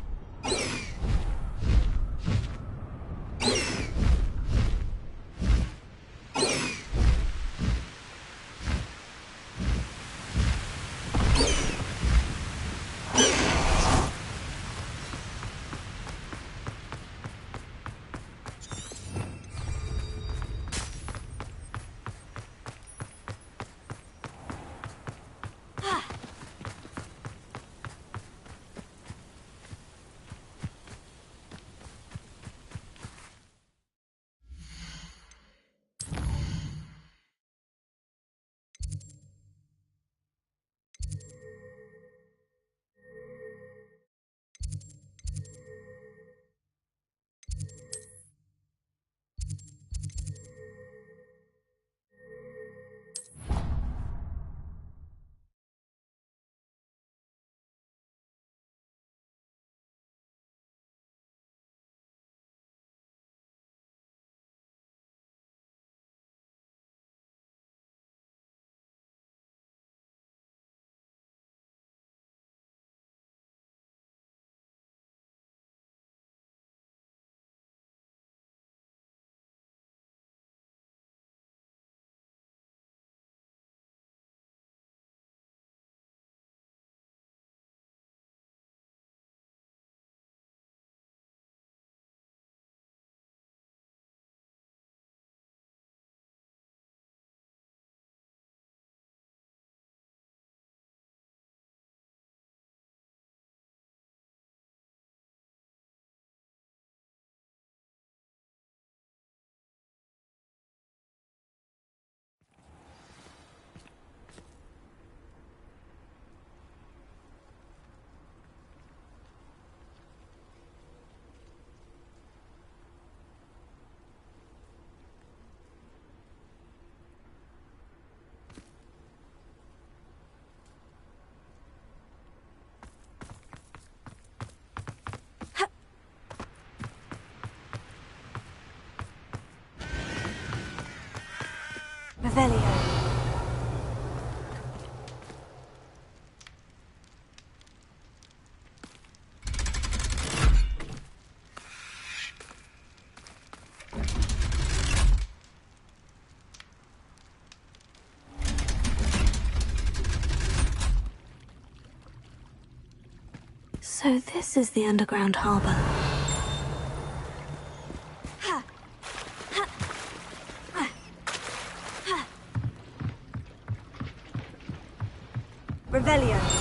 Revelio. So this is the underground harbour. Revelio.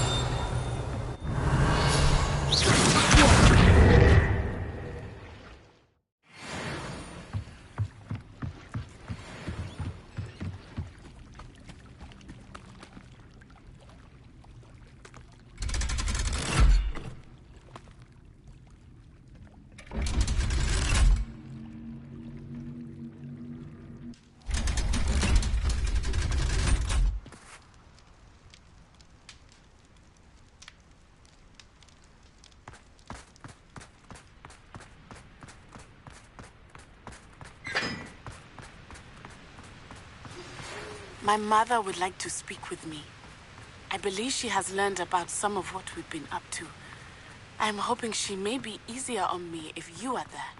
My mother would like to speak with me. I believe she has learned about some of what we've been up to. I'm hoping she may be easier on me if you are there.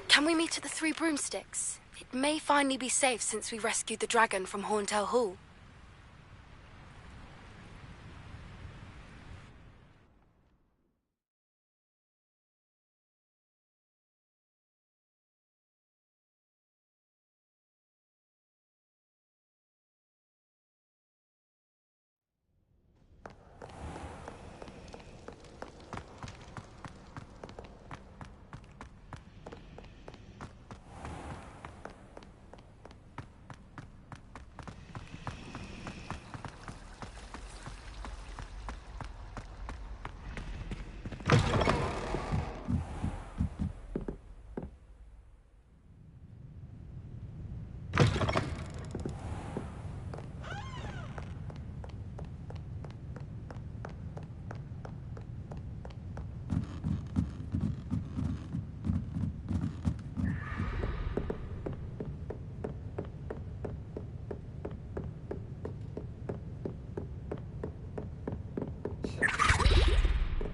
Can we meet at the Three Broomsticks? It may finally be safe since we rescued the dragon from Horntail Hall.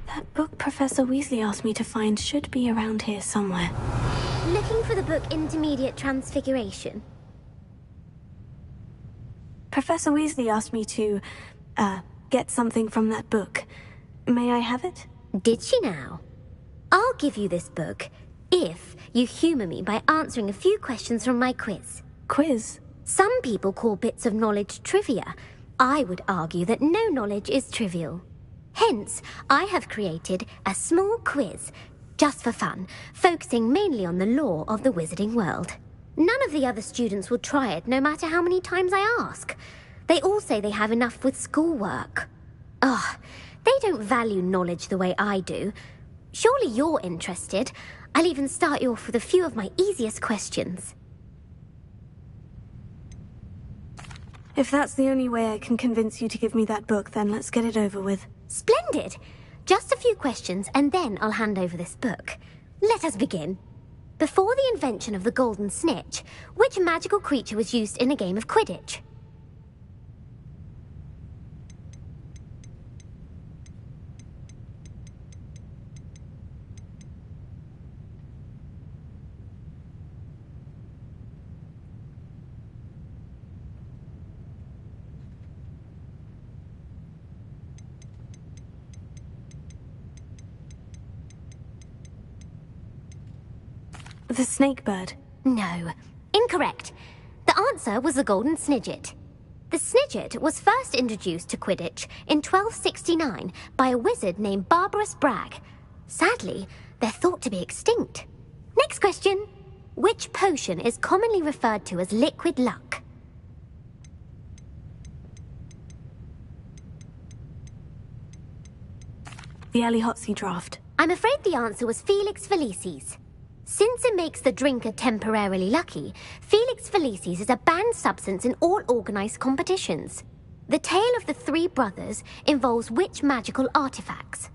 That book Professor Weasley asked me to find should be around here somewhere. Looking for the book Intermediate Transfiguration? Professor Weasley asked me to, get something from that book. May I have it? Did she now? I'll give you this book if you humour me by answering a few questions from my quiz. Quiz? Some people call bits of knowledge trivia. I would argue that no knowledge is trivial. Hence, I have created a small quiz, just for fun, focusing mainly on the lore of the wizarding world. None of the other students will try it, no matter how many times I ask. They all say they have enough with schoolwork. Ugh, they don't value knowledge the way I do. Surely you're interested. I'll even start you off with a few of my easiest questions. If that's the only way I can convince you to give me that book, then let's get it over with. Splendid! Just a few questions, and then I'll hand over this book. Let us begin. Before the invention of the golden snitch, which magical creature was used in a game of Quidditch? The snake bird. No. Incorrect. The answer was the golden snidget. The snidget was first introduced to Quidditch in 1269 by a wizard named Barbarous Bragg. Sadly, they're thought to be extinct. Next question. Which potion is commonly referred to as liquid luck? The Allihotzi draft. I'm afraid the answer was Felix Felicis. Since it makes the drinker temporarily lucky, Felix Felicis is a banned substance in all organised competitions. The tale of the three brothers involves which magical artifacts?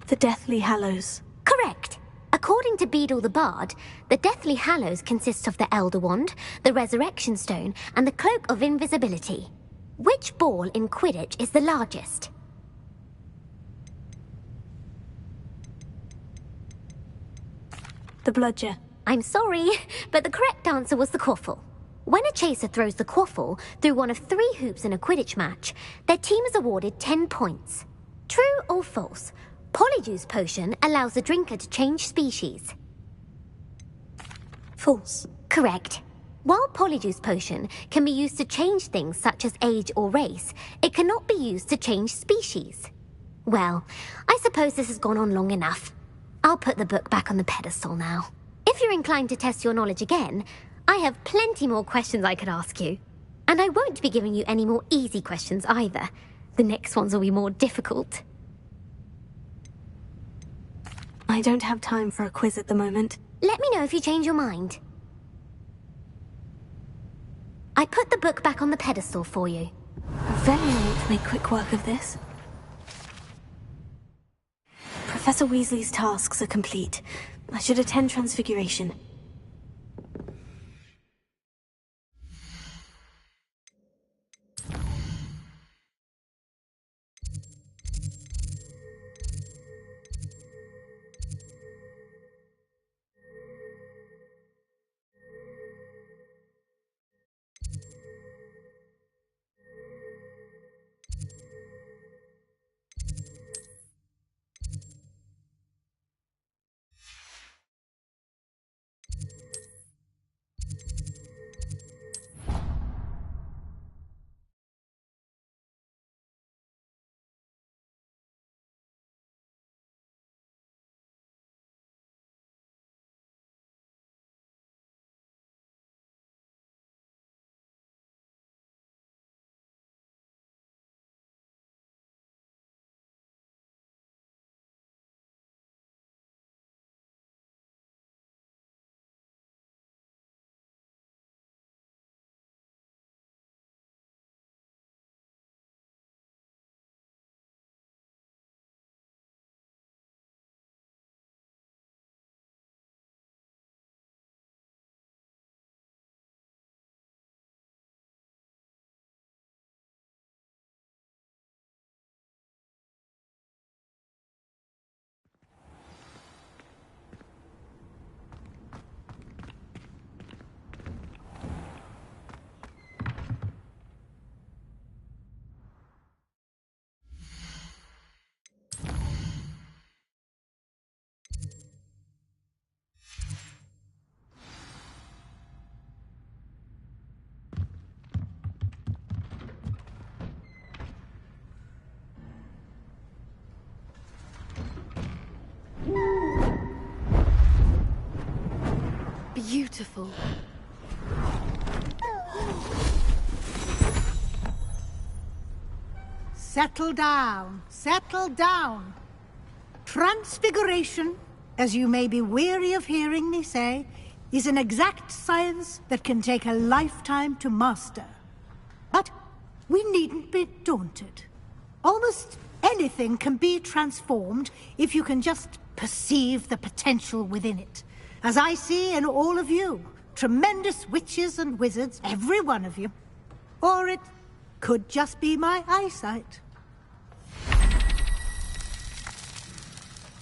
The Deathly Hallows. Correct. According to Beadle the Bard, the Deathly Hallows consist of the Elder Wand, the Resurrection Stone, and the Cloak of Invisibility. Which ball in Quidditch is the largest? The Bludger. I'm sorry, but the correct answer was the Quaffle. When a chaser throws the Quaffle through one of 3 hoops in a Quidditch match, their team is awarded 10 points. True or false? Polyjuice Potion allows the drinker to change species. False. Correct. While Polyjuice Potion can be used to change things such as age or race, it cannot be used to change species. Well, I suppose this has gone on long enough. I'll put the book back on the pedestal now. If you're inclined to test your knowledge again, I have plenty more questions I could ask you. And I won't be giving you any more easy questions either. The next ones will be more difficult. I don't have time for a quiz at the moment. Let me know if you change your mind. I put the book back on the pedestal for you. Very want to make quick work of this. Professor Weasley's tasks are complete. I should attend Transfiguration. Beautiful. Settle down, settle down. Transfiguration, as you may be weary of hearing me say, is an exact science that can take a lifetime to master. But we needn't be daunted. Almost anything can be transformed if you can just perceive the potential within it. As I see in all of you, tremendous witches and wizards, every one of you. Or it could just be my eyesight.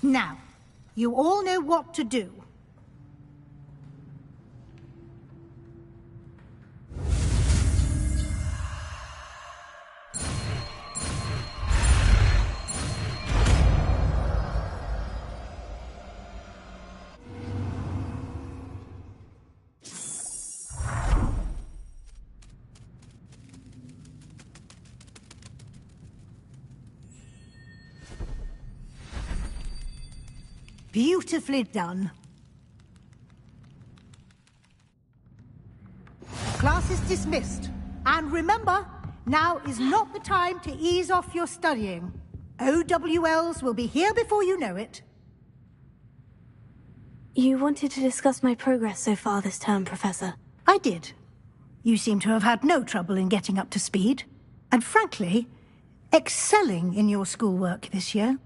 Now, you all know what to do. Beautifully done. Class is dismissed. And remember, now is not the time to ease off your studying. OWLs will be here before you know it. You wanted to discuss my progress so far this term, Professor. I did. You seem to have had no trouble in getting up to speed. And frankly, excelling in your schoolwork this year.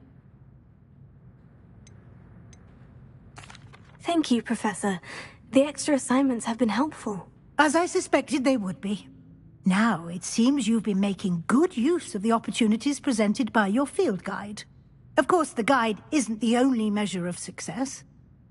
Thank you, Professor. The extra assignments have been helpful. As I suspected they would be. Now, it seems you've been making good use of the opportunities presented by your field guide. Of course, the guide isn't the only measure of success.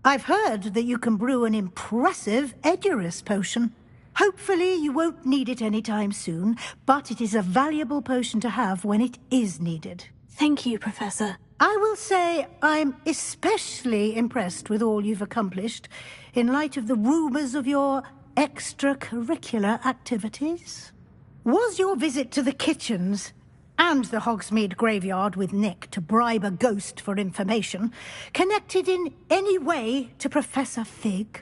I've heard that you can brew an impressive Edurus potion. Hopefully, you won't need it anytime soon, but it is a valuable potion to have when it is needed. Thank you, Professor. I will say I'm especially impressed with all you've accomplished in light of the rumors of your extracurricular activities. Was your visit to the kitchens and the Hogsmeade graveyard with Nick to bribe a ghost for information connected in any way to Professor Fig?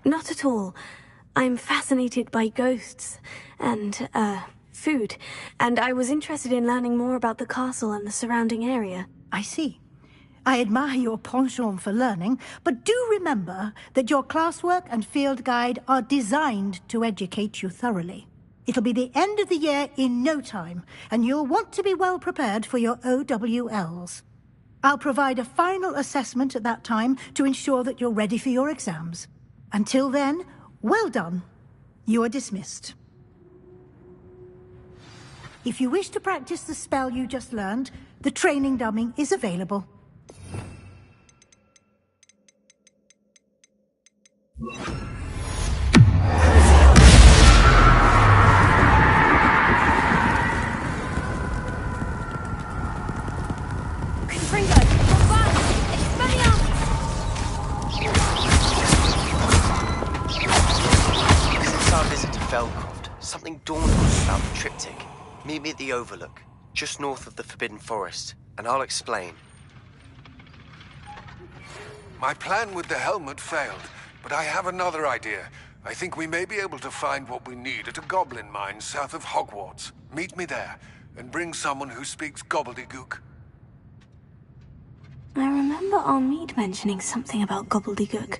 Not at all. I'm fascinated by ghosts and, food, and I was interested in learning more about the castle and the surrounding area. I see. I admire your penchant for learning, but do remember that your classwork and field guide are designed to educate you thoroughly. It'll be the end of the year in no time, and you'll want to be well prepared for your OWLs. I'll provide a final assessment at that time to ensure that you're ready for your exams. Until then, well done. You are dismissed. If you wish to practice the spell you just learned, the training dummy is available. Since our visit to Felcroft, something dawned on us about the triptych. Meet me at the Overlook, just north of the Forbidden Forest, and I'll explain. My plan with the helmet failed, but I have another idea. I think we may be able to find what we need at a goblin mine south of Hogwarts. Meet me there, and bring someone who speaks gobbledygook. I remember our meet mentioning something about gobbledygook.